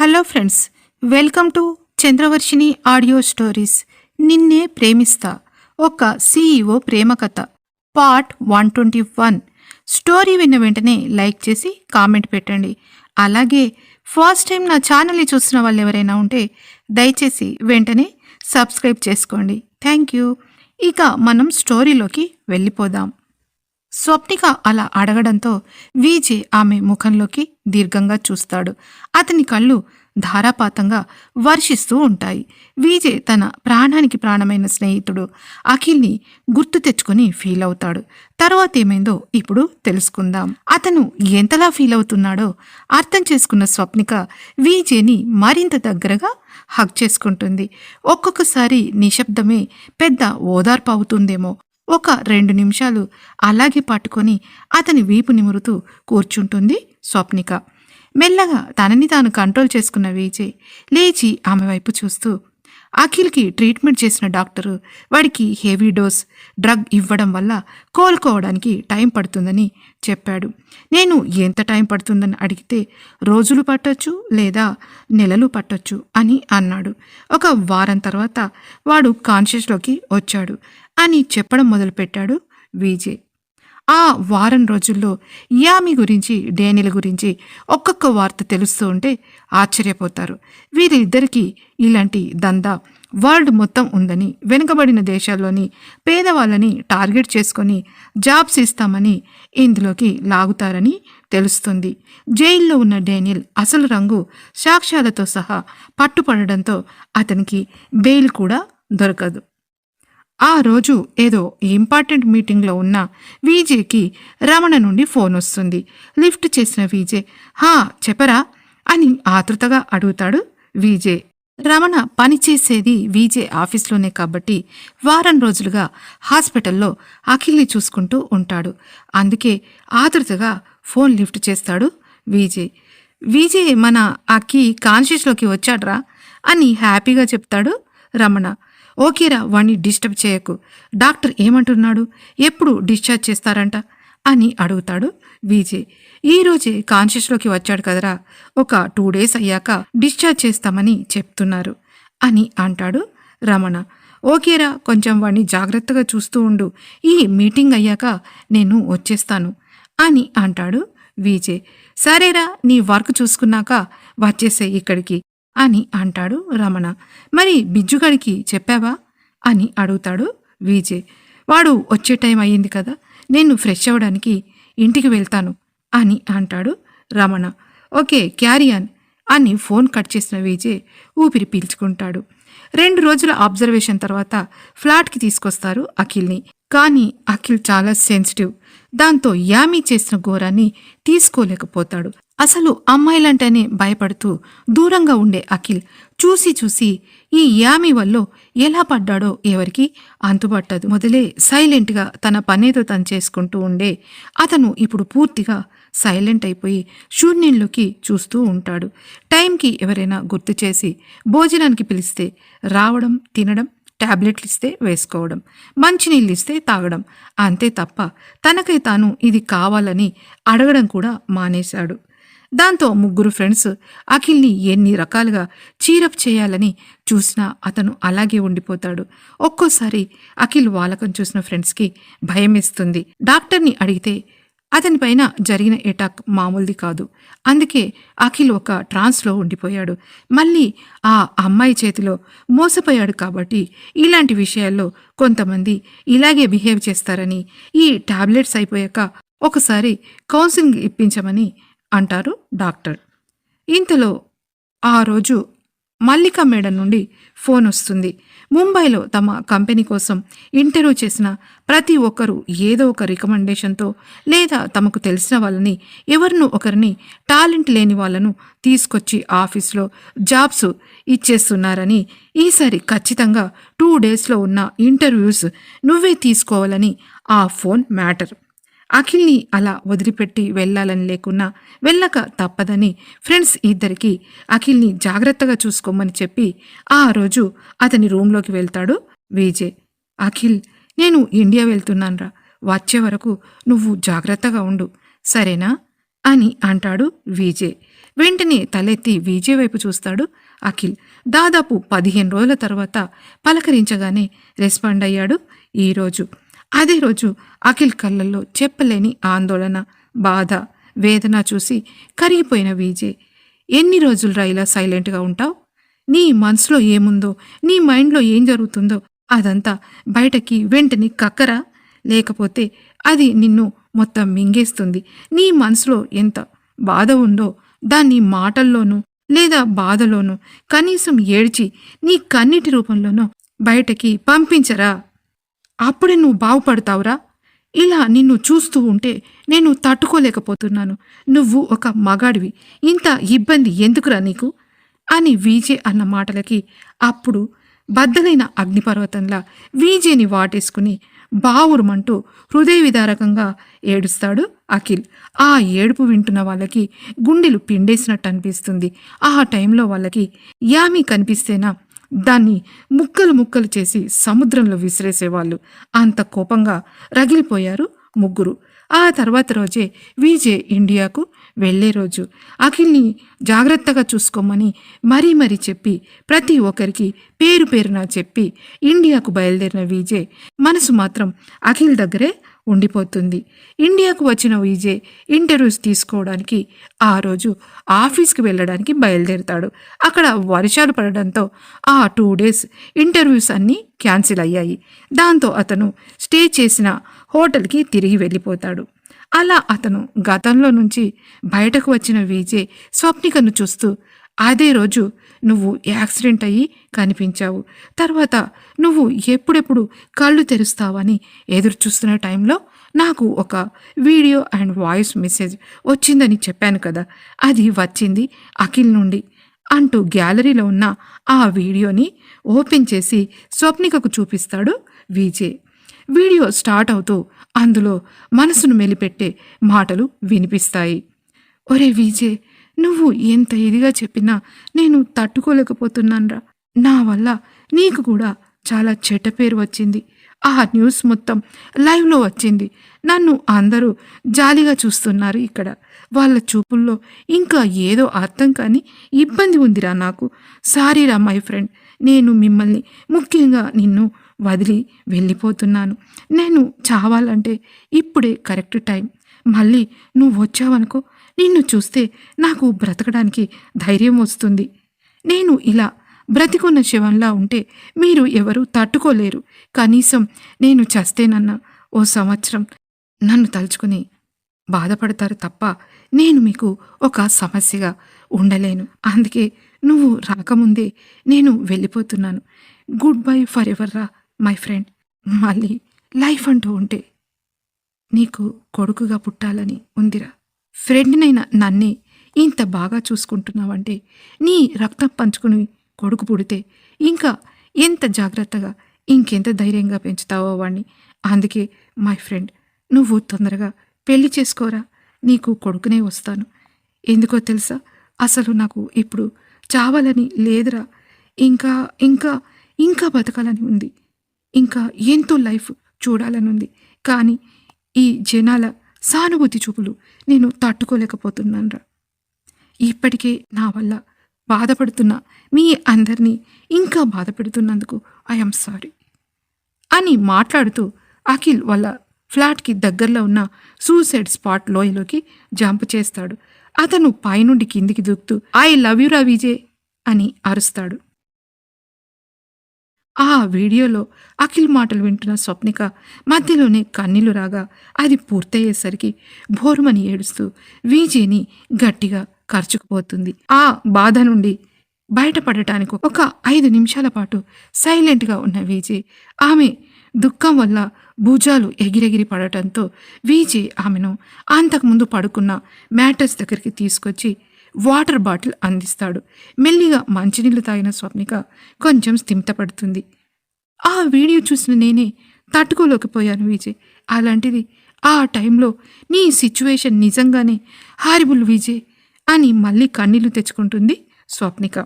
Hello friends, welcome to Chandravarshini audio stories. నిన్నే ప్రేమిస్తా, ఒక CEO ప్రేమ కథ, పార్ట్ 121. స్టోరీ విన్న వెంటనే లైక్ చేసి కామెంట్ పెట్టండి. అలాగే ఫస్ట్ టైం నా ఛానల్ని చూసిన వాళ్ళు ఎవరైనా ఉంటే దయచేసి వెంటనే సబ్స్క్రైబ్ చేసుకోండి. Thank you. ఇక మనం స్టోరీలోకి వెళ్ళిపోదాం. స్వప్నిక అలా అడగడంతో విజయ్ ఆమె ముఖంలోకి దీర్ఘంగా చూస్తాడు. అతని కళ్ళు ధారాపాతంగా వర్షిస్తూ ఉంటాయి. విజయ్ తన ప్రాణానికి ప్రాణమైన స్నేహితుడు అఖిల్ని గుర్తు తెచ్చుకొని ఫీల్ అవుతాడు. తర్వాత ఏమైందో ఇప్పుడు తెలుసుకుందాం. అతను ఎంతలా ఫీల్ అవుతున్నాడో అర్థం చేసుకున్న స్వప్నిక విజయ్ని మరింత దగ్గరగా హగ్ చేసుకుంటుంది. ఒక్కొక్కసారి నిశ్శబ్దమే పెద్ద ఓదార్పు అవుతుందేమో. ఒక 2 నిమిషాలు అలాగే పట్టుకొని అతని వీపు నిమురుతూ కూర్చుంటుంది స్వప్నిక. మెల్లగా తనని తాను కంట్రోల్ చేసుకున్న విజయ్ లేచి ఆమె వైపు చూస్తూ, అఖిల్కి ట్రీట్మెంట్ చేసిన డాక్టరు వాడికి హెవీ డోస్ డ్రగ్ ఇవ్వడం వల్ల కోలుకోవడానికి టైం పడుతుందని చెప్పాడు. నేను ఎంత టైం పడుతుందని అడిగితే రోజులు పట్టొచ్చు లేదా నెలలు పట్టొచ్చు అని అన్నాడు. ఒక వారం తర్వాత వాడు కాన్షియస్లోకి వచ్చాడు అని చెప్పడం మొదలుపెట్టాడు విజయ్. ఆ వారం రోజుల్లో యామి గురించి, డేనియల్ గురించి ఒక్కొక్క వార్త తెలుస్తూ ఉంటే ఆశ్చర్యపోతారు. వీరిద్దరికీ ఇలాంటి దందా వరల్డ్ మొత్తం ఉందని, వెనుకబడిన దేశాల్లోని పేదవాళ్ళని టార్గెట్ చేసుకొని జాబ్స్ ఇస్తామని ఇందులోకి లాగుతారని తెలుస్తుంది. జైల్లో ఉన్న డేనియల్ అసలు రంగు సాక్ష్యాలతో సహా పట్టుపడడంతో అతనికి బెయిల్ కూడా దొరకదు. ఆ రోజు ఏదో ఇంపార్టెంట్ మీటింగ్లో ఉన్న విజయ్కి రమణ నుండి ఫోన్ వస్తుంది. లిఫ్ట్ చేసిన విజయ్, హా చెప్పరా అని ఆతృతగా అడుగుతాడు విజయ్. రమణ పనిచేసేది విజయ్ ఆఫీస్లోనే కాబట్టి వారం రోజులుగా హాస్పిటల్లో అఖిల్ని చూసుకుంటూ ఉంటాడు. అందుకే ఆతృతగా ఫోన్ లిఫ్ట్ చేస్తాడు విజయ్. విజయ్, మన అక్కి కాన్షియస్లోకి వచ్చాడ్రా అని హ్యాపీగా చెప్తాడు రమణ. ఓకేరా, వాణ్ణి డిస్టర్బ్ చేయకు. డాక్టర్ ఏమంటున్నాడు, ఎప్పుడు డిశ్చార్జ్ చేస్తారంట అని అడుగుతాడు విజయ్. ఈరోజే కాన్షియస్లోకి వచ్చాడు కదరా, ఒక 2 days అయ్యాక డిశ్చార్జ్ చేస్తామని చెప్తున్నారు అని అంటాడు రమణ. ఓకేరా, కొంచెం వాణ్ణి జాగ్రత్తగా చూస్తూ ఉండు. ఈ మీటింగ్ అయ్యాక నేను వచ్చేస్తాను అని అంటాడు విజయ్. సరేరా, నీ వర్క్ చూసుకున్నాక వచ్చేసే ఇక్కడికి అని అంటాడు రమణ. మరి బిజ్జుగాడికి చెప్పావా అని అడుగుతాడు విజయ్. వాడు వచ్చే టైం అయ్యింది కదా, నేను ఫ్రెష్ అవ్వడానికి ఇంటికి వెళ్తాను అని అంటాడు రమణ. ఓకే, క్యారీ అని ఫోన్ కట్ చేసిన విజయ్ ఊపిరి పీల్చుకుంటాడు. 2 రోజుల అబ్జర్వేషన్ తర్వాత ఫ్లాట్కి తీసుకొస్తారు అఖిల్ని. కానీ అఖిల్ చాలా సెన్సిటివ్. దాంతో యామి చేసిన ఘోరాన్ని తీసుకోలేకపోతాడు. అసలు అమ్మాయిలంటేనే భయపడుతూ దూరంగా ఉండే అఖిల్ చూసి చూసి ఈ యామి వల్ల ఎలా పడ్డాడో ఎవరికి అంతుపట్టదు. మొదలే సైలెంట్గా తన పనేదో తను చేసుకుంటూ ఉండే అతను ఇప్పుడు పూర్తిగా సైలెంట్ అయిపోయి శూన్యంలోకి చూస్తూ ఉంటాడు. టైంకి ఎవరైనా గుర్తు చేసి భోజనానికి పిలిస్తే రావడం, తినడం, టాబ్లెట్లు ఇస్తే వేసుకోవడం, మంచినీళ్ళు ఇస్తే తాగడం, అంతే తప్ప తనకై తాను ఇది కావాలని అడగడం కూడా మానేశాడు. దాంతో 3 ఫ్రెండ్స్ అఖిల్ని ఎన్ని రకాలుగా చీరప్ చేయాలని చూసినా అతను అలాగే ఉండిపోతాడు. ఒక్కోసారి అఖిల్ వాలకం చూసిన ఫ్రెండ్స్కి భయమేస్తుంది. డాక్టర్ని అడిగితే అతనిపైన జరిగిన ఎటాక్ మామూలుది కాదు. అందుకే అఖిల్ ఒక ట్రాన్స్లో ఉండిపోయాడు. మళ్ళీ ఆ అమ్మాయి చేతిలో మోసపోయాడు కాబట్టి ఇలాంటి విషయాల్లో కొంతమంది ఇలాగే బిహేవ్ చేస్తారని, ఈ టాబ్లెట్స్ అయిపోయాక ఒకసారి కౌన్సిలింగ్ ఇప్పించమని అంటారు డాక్టర్. ఇంతలో ఆ రోజు మల్లిక మేడం నుండి ఫోన్ వస్తుంది. ముంబైలో తమ కంపెనీ కోసం ఇంటర్వ్యూ చేసిన ప్రతి ఒక్కరూ ఏదో ఒక రికమెండేషన్తో లేదా తమకు తెలిసిన వాళ్ళని, ఎవరినో ఒకరిని, టాలెంట్ లేని వాళ్ళను తీసుకొచ్చి ఆఫీస్లో జాబ్స్ ఇచ్చేస్తున్నారని, ఈసారి ఖచ్చితంగా 2 daysలో ఉన్న ఇంటర్వ్యూస్ నువ్వే తీసుకోవాలని ఆ ఫోన్ మ్యాటర్. అఖిల్ని అలా వదిలిపెట్టి వెళ్ళాలని లేకున్నా వెళ్ళక తప్పదని ఫ్రెండ్స్ ఇద్దరికి అఖిల్ని జాగ్రత్తగా చూసుకోమని చెప్పి ఆ రోజు అతని రూంలోకి వెళ్తాడు విజయ్. అఖిల్, నేను ఇండియా వెళ్తున్నాన్రా, వచ్చే వరకు నువ్వు జాగ్రత్తగా ఉండు, సరేనా అని అంటాడు విజయ్. వెంటనే తలెత్తి విజయ్ వైపు చూస్తాడు అఖిల్. దాదాపు 15 రోజుల తర్వాత పలకరించగానే రెస్పాండ్ అయ్యాడు ఈరోజు. అదే రోజు అఖిల్ కళ్ళల్లో చెప్పలేని ఆందోళన, బాధ, వేదన చూసి కరిగిపోయిన విజయ్, ఎన్ని రోజులు ఇలా సైలెంట్గా ఉంటావు? నీ మనసులో ఏముందో, నీ మైండ్లో ఏం జరుగుతుందో అదంతా బయటకి వెంటనే కక్కరా, లేకపోతే అది నిన్ను మొత్తం మింగేస్తుంది. నీ మనసులో ఎంత బాధ ఉందో దాన్ని మాటల్లోనూ లేదా బాధలోనూ కనీసం ఏడ్చి నీ కన్నీటి రూపంలోనూ బయటకి పంపించరా, అప్పుడే నువ్వు బాగుపడతావురా. ఇలా నిన్ను చూస్తూ ఉంటే నేను తట్టుకోలేకపోతున్నాను. నువ్వు ఒక మగాడివి, ఇంత ఇబ్బంది ఎందుకురా నీకు అని విజయ్ అన్న మాటలకి అప్పుడు బద్దలైన అగ్నిపర్వతంలా విజయ్ని వాటేసుకుని బావురుమంటూ హృదయ విదారకంగా ఏడుస్తాడు అఖిల్. ఆ ఏడుపు వింటున్న వాళ్ళకి గుండెలు పిండేసినట్టు అనిపిస్తుంది. ఆ టైంలో వాళ్ళకి యామి కనిపిస్తేనా దాన్ని ముక్కలు ముక్కలు చేసి సముద్రంలో విసిరేసేవాళ్ళు. అంత కోపంగా రగిలిపోయారు ముగ్గురు. ఆ తర్వాత రోజే విజయ్ ఇండియాకు వెళ్లే రోజు. అఖిల్ని జాగ్రత్తగా చూసుకోమని మరీ చెప్పి ప్రతి ఒక్కరికి పేరు పేరున చెప్పి ఇండియాకు బయలుదేరిన విజయ్ మనసు మాత్రం అఖిల్ దగ్గరే ఉండిపోతుంది. ఇండియాకు వచ్చిన విజయ్ ఇంటర్వ్యూస్ తీసుకోవడానికి ఆ రోజు ఆఫీస్కి వెళ్ళడానికి బయలుదేరుతాడు. అక్కడ వర్షాలు పడడంతో ఆ 2 days ఇంటర్వ్యూస్ అన్నీ క్యాన్సిల్ అయ్యాయి. దాంతో అతను స్టే చేసిన హోటల్కి తిరిగి వెళ్ళిపోతాడు. అలా అతను గతంలో నుంచి బయటకు వచ్చిన విజయ్ స్వప్నికను చూస్తూ, అదే రోజు నువ్వు యాక్సిడెంట్ అయ్యి కనిపించావు, తర్వాత నువ్వు ఎప్పుడెప్పుడు కళ్ళు తెరుస్తావని ఎదురు చూస్తున్న టైంలో నాకు ఒక వీడియో అండ్ వాయిస్ మెసేజ్ వచ్చిందని చెప్పాను కదా, అది వచ్చింది అఖిల్ నుండి అంటూ గ్యాలరీలో ఉన్న ఆ వీడియోని ఓపెన్ చేసి స్వప్నికకు చూపిస్తాడు విజయ్. వీడియో స్టార్ట్ అవుతూ అందులో మనసును మెలిపెట్టే మాటలు వినిపిస్తాయి. ఒరే విజయ్, నువ్వు ఎంత ఇదిగా చెప్పినా నేను తట్టుకోలేకపోతున్నాన్రా. నా వల్ల నీకు కూడా చాలా చెడ్డ పేరు వచ్చింది. ఆ న్యూస్ మొత్తం లైవ్లో వచ్చింది. నన్ను అందరూ జాలిగా చూస్తున్నారు ఇక్కడ. వాళ్ళ చూపుల్లో ఇంకా ఏదో అర్థం కాని ఇబ్బంది ఉందిరా నాకు. సారీరా మై ఫ్రెండ్, నేను మిమ్మల్ని, ముఖ్యంగా నిన్ను వదిలి వెళ్ళిపోతున్నాను. నేను చావాలంటే ఇప్పుడే కరెక్ట్ టైం. మళ్ళీ నువ్వు వచ్చావనుకో, నిన్ను చూస్తే నాకు బ్రతకడానికి ధైర్యం వస్తుంది. నేను ఇలా బ్రతికున్న శవంలా ఉంటే మీరు ఎవరు తట్టుకోలేరు. కనీసం నేను చస్తేనన్నా ఓ సంవత్సరం నన్ను తలుచుకుని బాధపడతారు తప్ప నేను మీకు ఒక సమస్యగా ఉండలేను. అందుకే నువ్వు రాకముందే నేను వెళ్ళిపోతున్నాను. గుడ్ బై ఫర్ ఎవర్ రా మై ఫ్రెండ్. మళ్ళీ లైఫ్ అంటూ ఉంటే నీకు కొడుకుగా పుట్టాలని ఉందిరా. ఫ్రెండ్నైనా నన్నే ఇంత బాగా చూసుకుంటున్నావంటే నీ రక్తం పంచుకుని కొడుకు పుడితే ఇంకా ఎంత జాగ్రత్తగా, ఇంకెంత ధైర్యంగా పెంచుతావో వాణ్ణి. అందుకే మై ఫ్రెండ్, నువ్వు తొందరగా పెళ్లి చేసుకోరా, నీకు కొడుకునే వస్తాను. ఎందుకో తెలుసా, అసలు నాకు ఇప్పుడు చావాలని లేదురా. ఇంకా ఇంకా ఇంకా బతకాలని ఉంది. ఇంకా ఎంతో లైఫ్ చూడాలని ఉంది. కానీ ఈ జనాల సానుభూతి చూపులు నేను తట్టుకోలేకపోతున్నానురా. ఇప్పటికే నా వల్ల బాధపడుతున్న మీ అందరినీ ఇంకా బాధపెడుతున్నందుకు ఐఎమ్ సారీ అని మాట్లాడుతూ అఖిల్ వాళ్ళ ఫ్లాట్కి దగ్గరలో ఉన్న సూసైడ్ స్పాట్ లోయలోకి జంప్ చేస్తాడు. అతను పైనుండి కిందికి దూకుతూ ఐ లవ్ యు రా విజయ్ అని అరుస్తాడు. ఆ వీడియోలో అఖిల్ మాటలు వింటున్న స్వప్నిక మధ్యలోనే కన్నీళ్లు రాగా అది పూర్తయ్యేసరికి బోరుమని ఏడుస్తూ విజయ్ని గట్టిగా కరుచుకుపోతుంది. ఆ బాధ నుండి బయటపడటానికి ఒక 5 నిమిషాల పాటు సైలెంట్గా ఉన్న విజయ్ ఆమె దుఃఖం వల్ల భుజాలు ఎగిరెగిరి పడటంతో విజయ్ ఆమెను అంతకుముందు పడుకున్న మ్యాటర్స్ దగ్గరికి తీసుకొచ్చి వాటర్ బాటిల్ అందిస్తాడు. మెల్లిగా మంచినీళ్లు తాగిన స్వప్నిక కొంచెం స్థిమితపడుతుంది. ఆ వీడియో చూసిన నేనే తట్టుకోలేకపోయాను విజయ్. అలాంటిది ఆ టైంలో నీ సిచ్యువేషన్ నిజంగానే హారిబుల్ విజయ్ అని మళ్ళీ కన్నీళ్లు తెచ్చుకుంటుంది స్వప్నిక.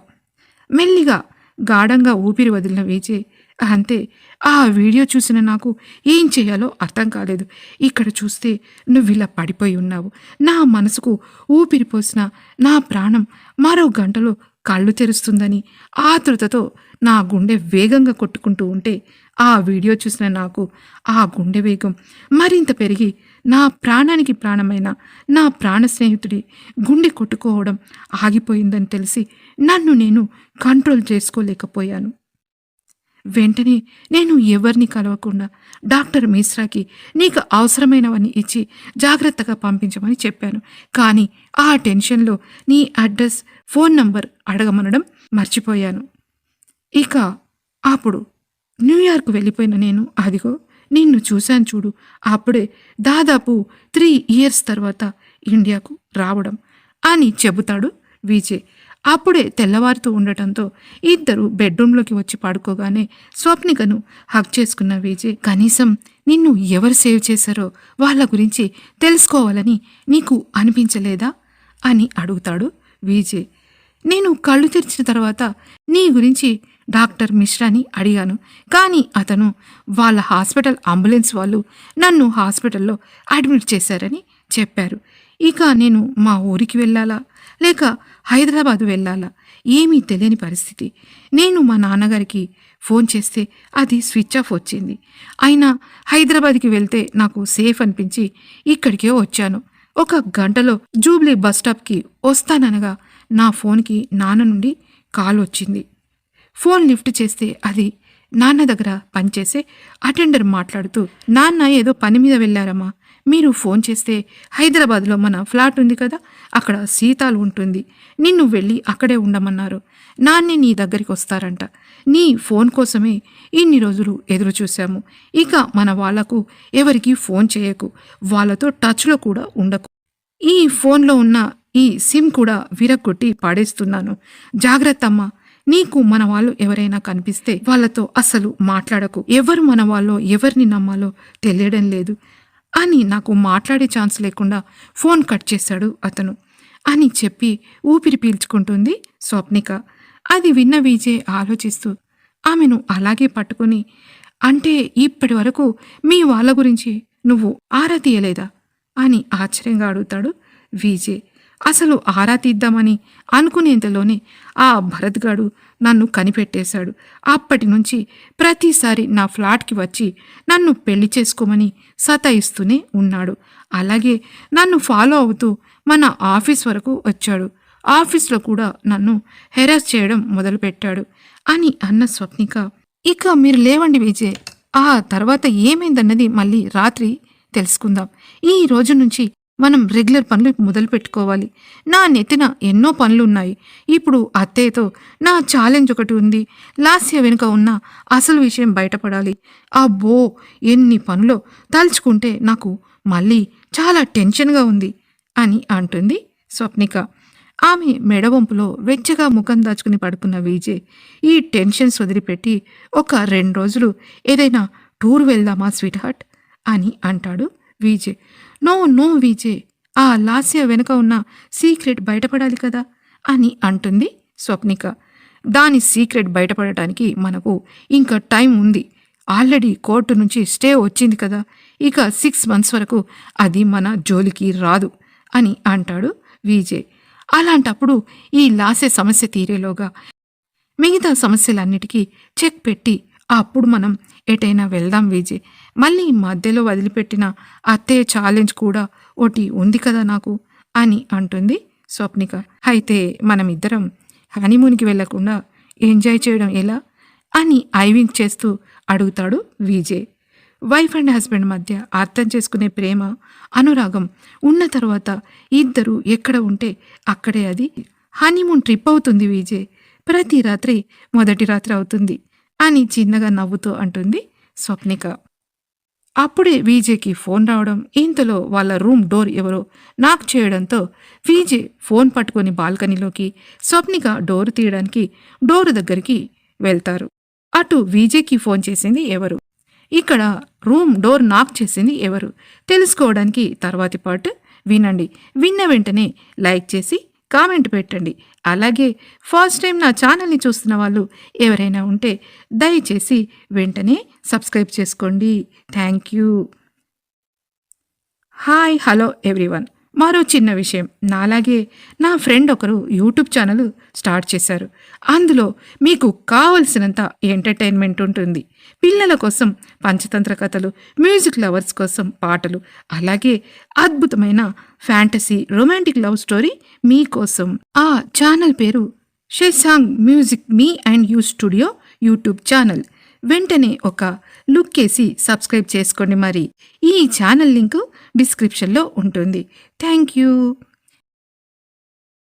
మెల్లిగా గాఢంగా ఊపిరి వదిలిన విజయ్ అంతే. ఆ వీడియో చూసిన నాకు ఏం చేయాలో అర్థం కాలేదు. ఇక్కడ చూస్తే నువ్విలా పడిపోయి ఉన్నావు. నా మనసుకు ఊపిరి పోసిన నా ప్రాణం మరో గంటలో కళ్ళు తెరుస్తుందని ఆతృతతో నా గుండె వేగంగా కొట్టుకుంటూ ఉంటే ఆ వీడియో చూసిన నాకు ఆ గుండె వేగం మరింత పెరిగి నా ప్రాణానికి ప్రాణమైన నా ప్రాణ స్నేహితుడి గుండె కొట్టుకోవడం ఆగిపోయిందని తెలిసి నన్ను నేను కంట్రోల్ చేసుకోలేకపోయాను. వెంటనే నేను ఎవరిని కలవకుండా డాక్టర్ మిశ్రాకి నీకు అవసరమైనవన్నీ ఇచ్చి జాగ్రత్తగా పంపించమని చెప్పాను. కానీ ఆ టెన్షన్లో నీ అడ్రస్, ఫోన్ నంబర్ అడగమనడం మర్చిపోయాను. ఇక అప్పుడు న్యూయార్క్ వెళ్ళిపోయిన నేను అదిగో నిన్ను చూశాను చూడు. అప్పుడే దాదాపు 3 ఇయర్స్ తర్వాత ఇండియాకు రావడం అని చెబుతాడు విజయ్. అప్పుడే తెల్లవారుతూ ఉండటంతో ఇద్దరు బెడ్రూమ్లోకి వచ్చి పడుకోగానే స్వప్నికను హక్ చేసుకున్న విజయ్, కనీసం నిన్ను ఎవరు సేవ్ చేశారో వాళ్ళ గురించి తెలుసుకోవాలని నీకు అనిపించలేదా అని అడుగుతాడు విజయ్. నేను కళ్ళు తెరిచిన తర్వాత నీ గురించి డాక్టర్ మిశ్రాని అడిగాను. కానీ అతను వాళ్ళ హాస్పిటల్ అంబులెన్స్ వాళ్ళు నన్ను హాస్పిటల్లో అడ్మిట్ చేశారని చెప్పారు. ఇక నేను మా ఊరికి వెళ్ళాలా లేక హైదరాబాద్ వెళ్ళాలా ఏమీ తెలియని పరిస్థితి. నేను మా నాన్నగారికి ఫోన్ చేస్తే అది స్విచ్ ఆఫ్ వచ్చింది. అయినా హైదరాబాద్కి వెళ్తే నాకు సేఫ్ అనిపించి ఇక్కడికే వచ్చాను. 1 గంటలో జూబ్లీ బస్ స్టాప్కి వస్తాననగా నా ఫోన్కి నాన్న నుండి కాల్ వచ్చింది. ఫోన్ లిఫ్ట్ చేస్తే అది నాన్న దగ్గర పనిచేసే అటెండర్ మాట్లాడుతూ, నాన్న ఏదో పని మీద వెళ్ళారమ్మా, మీరు ఫోన్ చేస్తే హైదరాబాద్లో మన ఫ్లాట్ ఉంది కదా, అక్కడ సీతాలు ఉంటుంది, నిన్ను వెళ్ళి అక్కడే ఉండమన్నారు. నాన్నే నీ దగ్గరికి వస్తారంట. నీ ఫోన్ కోసమే ఇన్ని రోజులు ఎదురు చూశాము. ఇక మన వాళ్లకు ఎవరికి ఫోన్ చేయకు, వాళ్ళతో టచ్లో కూడా ఉండకు. ఈ ఫోన్లో ఉన్న ఈ సిమ్ కూడా విరగొట్టి పాడేస్తున్నాను. జాగ్రత్త అమ్మా. నీకు మన వాళ్ళు ఎవరైనా కనిపిస్తే వాళ్ళతో అసలు మాట్లాడకు. ఎవరు మన వాళ్ళో ఎవరిని నమ్మాలో తెలియడం లేదు అని నాకు మాట్లాడే ఛాన్స్ లేకుండా ఫోన్ కట్ చేశాడు అతను అని చెప్పి ఊపిరి పీల్చుకుంటుంది స్వప్నిక. అది విన్న విజయ్ ఆలోచిస్తూ ఆమెను అలాగే పట్టుకుని, అంటే ఇప్పటి వరకు మీ వాళ్ళ గురించి నువ్వు ఆరా తీయలేదా అని ఆశ్చర్యంగా అడుగుతాడు విజయ్. అసలు ఆరా తీద్దామని అనుకునేంతలోనే ఆ భరత్గాడు నన్ను కనిపెట్టేశాడు. అప్పటి నుంచి ప్రతిసారి నా ఫ్లాట్కి వచ్చి నన్ను పెళ్లి చేసుకోమని సతాయిస్తూనే ఉన్నాడు. అలాగే నన్ను ఫాలో అవుతూ మన ఆఫీస్ వరకు వచ్చాడు. ఆఫీస్లో కూడా నన్ను హెరాస్ చేయడం మొదలుపెట్టాడు అని అన్న స్వప్నిక, ఇక మీరు లేవండి విజయ్, ఆ తర్వాత ఏమైందన్నది మళ్ళీ రాత్రి తెలుసుకుందాం. ఈ రోజు నుంచి మనం రెగ్యులర్ పనులు మొదలు పెట్టుకోవాలి. నా నెత్తిన ఎన్నో పనులున్నాయి. ఇప్పుడు అత్తయ్యతో నా ఛాలెంజ్ ఒకటి ఉంది. లాస్య వెనుక ఉన్న అసలు విషయం బయటపడాలి. అబ్బో ఎన్ని పనులో తలుచుకుంటే నాకు మళ్ళీ చాలా టెన్షన్గా ఉంది అని అంటుంది స్వప్నిక. ఆమె మెడవంపులో వెచ్చగా ముఖం దాచుకుని పడుకున్న విజయ్ ఈ టెన్షన్స్ వదిలిపెట్టి, ఒక 2 రోజులు ఏదైనా టూర్ వెళ్దామా స్వీట్ హార్ట్ అని అంటాడు విజయ్. నో విజయ్, ఆ లాస్య వెనుక ఉన్న సీక్రెట్ బయటపడాలి కదా అని అంటుంది స్వప్నిక. దాని సీక్రెట్ బయటపడటానికి మనకు ఇంకా టైం ఉంది. ఆల్రెడీ కోర్టు నుంచి స్టే వచ్చింది కదా, ఇక 6 months వరకు అది మన జోలికి రాదు అని అంటాడు విజయ్. అలాంటప్పుడు ఈ లాస్య సమస్య తీరేలోగా మిగతా సమస్యలన్నిటికీ చెక్ పెట్టి అప్పుడు మనం ఎటైనా వెళ్దాం విజయ్. మళ్ళీ మధ్యలో వదిలిపెట్టిన అత్తయ్య ఛాలెంజ్ కూడా ఒకటి ఉంది కదా నాకు అని అంటుంది స్వప్నిక. అయితే మనమిద్దరం హనీమూన్కి వెళ్లకుండా ఎంజాయ్ చేయడం ఎలా అని ఐవింగ్ చేస్తూ అడుగుతాడు విజయ్. వైఫ్ అండ్ హస్బెండ్ మధ్య అర్థం చేసుకునే ప్రేమ, అనురాగం ఉన్న తర్వాత ఇద్దరు ఎక్కడ ఉంటే అక్కడే అది హనీమూన్ ట్రిప్ అవుతుంది విజయ్. ప్రతి రాత్రి మొదటి రాత్రి అవుతుంది అని చిన్నగా నవ్వుతూ అంటుంది స్వప్నిక. అప్పుడే విజయ్కి ఫోన్ రావడం, ఇంతలో వాళ్ళ రూమ్ డోర్ ఎవరో నాక్ చేయడంతో విజయ్ ఫోన్ పట్టుకొని బాల్కనీలోకి, స్వప్నిక డోరు తీయడానికి డోరు దగ్గరికి వెళ్తారు. అటు విజయ్కి ఫోన్ చేసింది ఎవరు, ఇక్కడ రూమ్ డోర్ నాక్ చేసింది ఎవరు తెలుసుకోవడానికి తర్వాతి పార్ట్ వినండి. విన్న వెంటనే లైక్ చేసి కామెంట్ పెట్టండి. అలాగే ఫస్ట్ టైం నా ఛానల్ని చూస్తున్న వాళ్ళు ఎవరైనా ఉంటే దయచేసి వెంటనే సబ్స్క్రైబ్ చేసుకోండి. Thank you. Hi hello everyone. మరో చిన్న విషయం, నాలాగే నా ఫ్రెండ్ ఒకరు యూట్యూబ్ ఛానల్ స్టార్ట్ చేశారు. అందులో మీకు కావలసినంత ఎంటర్టైన్మెంట్ ఉంటుంది. పిల్లల కోసం పంచతంత్ర కథలు, మ్యూజిక్ లవర్స్ కోసం పాటలు, అలాగే అద్భుతమైన ఫ్యాంటసీ రొమాంటిక్ లవ్ స్టోరీ మీకోసం. ఆ ఛానల్ పేరు షెసాంగ్ music me and you studio YouTube channel. వెంటనే ఒక లుక్ వేసి సబ్స్క్రైబ్ చేసుకోండి. మరి ఈ ఛానల్ లింకు డిస్క్రిప్షన్లో ఉంటుంది. Thank you.